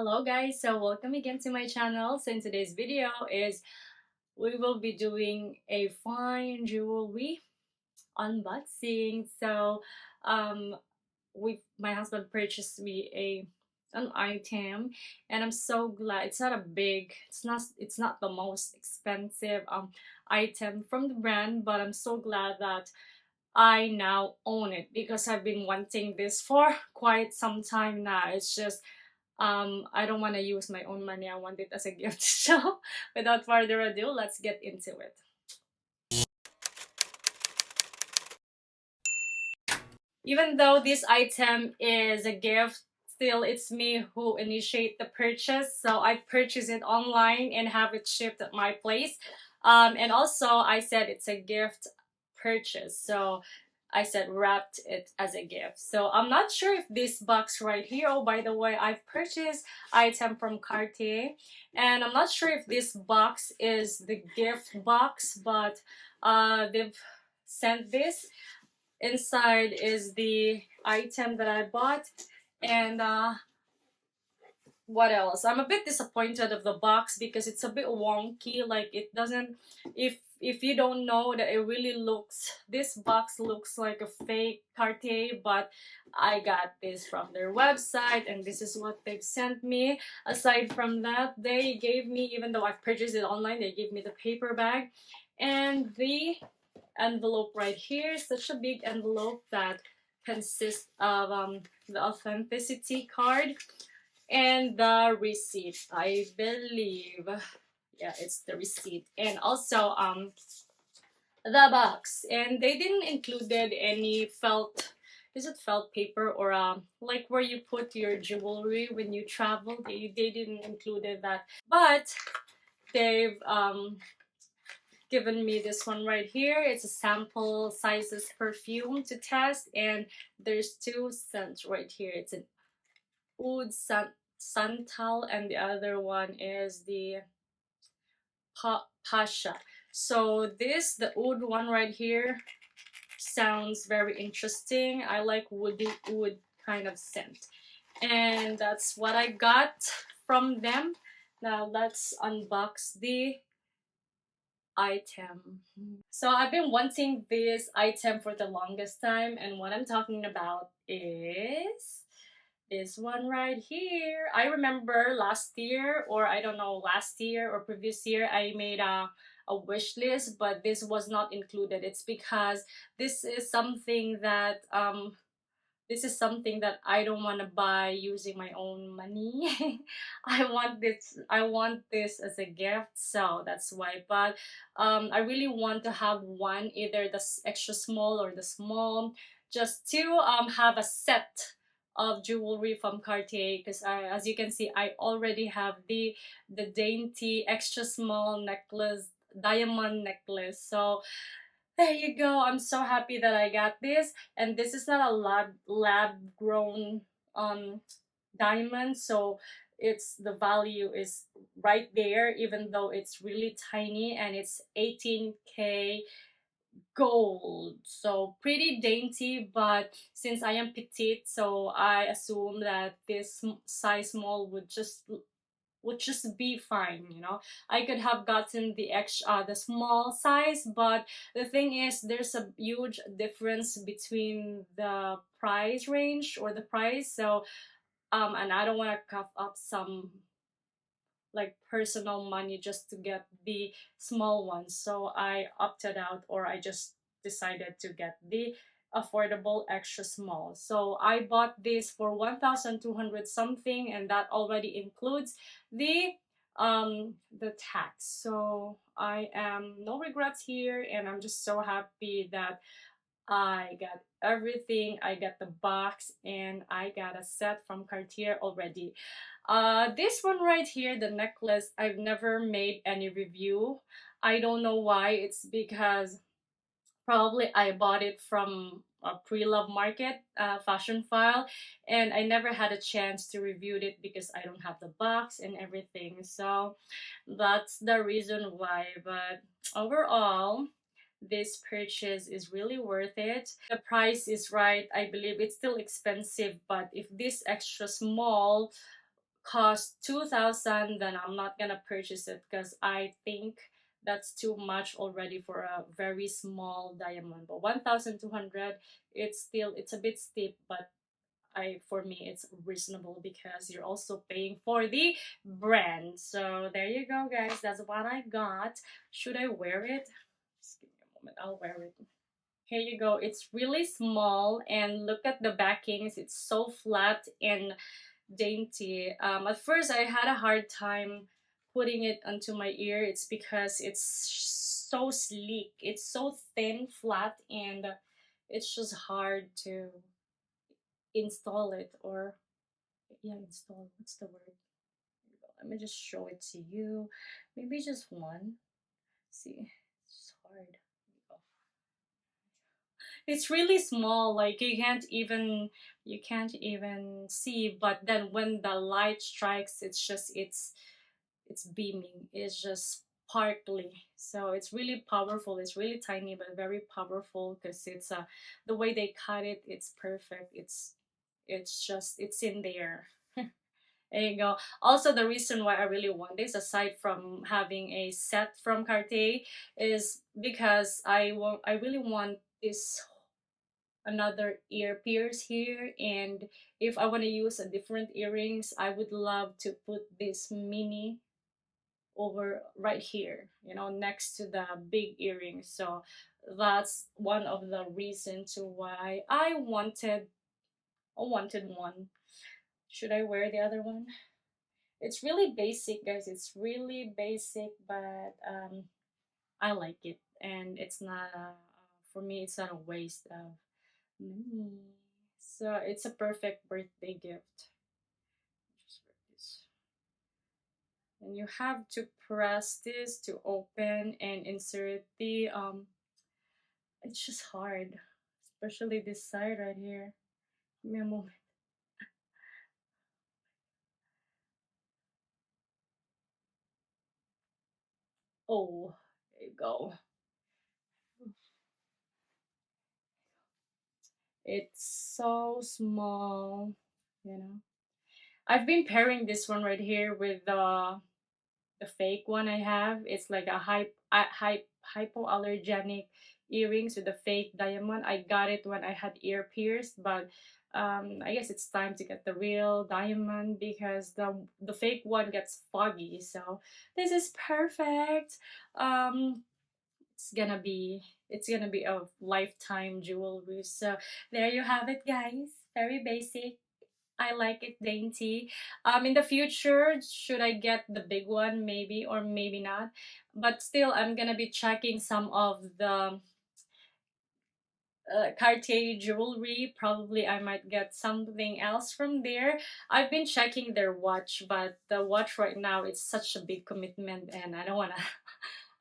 Hello guys, so welcome again to my channel. So in today's video is we will be doing a fine jewelry unboxing. Um my husband purchased me an item, and I'm so glad. It's not a big, it's not the most expensive item from the brand, but I'm so glad that I now own it because I've been wanting this for quite some time now. It's just I don't want to use my own money. I want it as a gift. So without further ado, let's get into it. Even though this item is a gift, still it's me who initiate the purchase. So I purchased it online and have it shipped at my place. And also I said it's a gift purchase. So I said wrapped it as a gift. So I'm not sure if this box right here, oh by the way, I've purchased item from Cartier, and I'm not sure if this box is the gift box, but they've sent this. Inside is the item that I bought, and what else? I'm a bit disappointed of the box because it's a bit wonky. Like it doesn't. If you don't know that it really looks, this box looks like a fake Cartier, but I got this from their website, and this is what they've sent me. Aside from that, they gave me, even though I've purchased it online, they gave me the paper bag and the envelope right here. Such a big envelope that consists of the authenticity card and the receipt, I believe. Yeah, it's the receipt, and also the box. And they didn't included any felt, is it felt paper, or like where you put your jewelry when you travel. They didn't included that, but they've given me this one right here. It's a sample sizes perfume to test, and there's two scents right here. It's an oud santal, and the other one is the pasha. So the oud one right here sounds very interesting. I like woody oud kind of scent, and that's what I got from them. Now let's unbox the item. So I've been wanting this item for the longest time, and what I'm talking about is this one right here. I remember last year, or I don't know, last year or previous year, I made a wish list, but this was not included. It's because this is something that I don't want to buy using my own money. I want this as a gift, so that's why. But I really want to have one, either the extra small or the small, just to have a set of jewelry from Cartier, because as you can see, I already have the dainty extra small necklace, diamond necklace. So there you go. I'm so happy that I got this. And this is not a lab grown um diamond, so it's the value is right there, even though it's really tiny, and it's 18K gold. So pretty dainty, but since I am petite, so I assume that this size small would just be fine, you know. I could have gotten the small size, but the thing is there's a huge difference between the price range or the price. So and I don't want to cough up some like personal money just to get the small ones, so I opted out, or I just decided to get the affordable extra small. So I bought this for 1,200 something, and that already includes the tax. So I am no regrets here, and I'm just so happy that I got everything. I got the box, and I got a set from Cartier already. This one right here, the necklace, I've never made any review. I don't know why. It's because probably I bought it from a pre-love market fashion file, and I never had a chance to review it because I don't have the box and everything. So that's the reason why. But overall, this purchase is really worth it. The price is right. I believe it's still expensive, but if this extra small cost 2,000, then I'm not gonna purchase it because I think that's too much already for a very small diamond. But 1,200, it's a bit steep, but I for me it's reasonable because you're also paying for the brand. So there you go, guys. That's what I got. Should I wear it? Just give me a moment. I'll wear it. Here you go. It's really small, and look at the backings. It's so flat and dainty. At first, I had a hard time putting it onto my ear. It's because it's so sleek. It's so thin, flat, and it's just hard to install it, or yeah, install. What's the word? Here we go. Let me just show it to you. Maybe just one. See, it's hard. Here we go. It's really small, like you can't even see, but then when the light strikes, it's beaming, it's just sparkly. So it's really powerful. It's really tiny but very powerful because the way they cut it, it's perfect. It's in there. There you go. Also, the reason why I really want this, aside from having a set from Cartier, is because I really want this another ear pierce here, and if I want to use a different earrings, I would love to put this mini over right here, next to the big earrings. So that's one of the reasons to why I wanted one. Should I wear the other one? It's really basic, guys. It's really basic, but I like it, and it's not for me. It's not a waste of money. So it's a perfect birthday gift. Just wear this, and you have to press this to open and insert the. It's just hard, especially this side right here. Give me a moment. Oh, there you go. It's so small, you know. I've been pairing this one right here with the fake one I have. It's like hypoallergenic earrings with a fake diamond. I got it when I had ear pierced, but I guess it's time to get the real diamond because the fake one gets foggy. So this is perfect. Um, it's gonna be a lifetime jewelry. So there you have it, guys. Very basic. I like it dainty. In the future, should I get the big one? Maybe or maybe not. But still, I'm gonna be checking some of the Cartier jewelry. Probably I might get something else from there. I've been checking their watch, but the watch right now it's such a big commitment, and I don't wanna,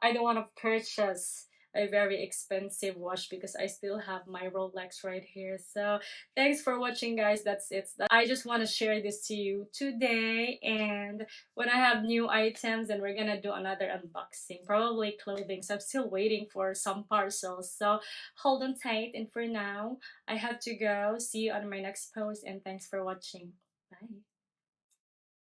I don't wanna purchase a very expensive watch because I still have my Rolex right here. So thanks for watching, guys. That's it. I just want to share this to you today, and when I have new items, then we're gonna do another unboxing, probably clothing. So I'm still waiting for some parcels. So hold on tight, and for now, I have to go. See you on my next post, and thanks for watching. Bye.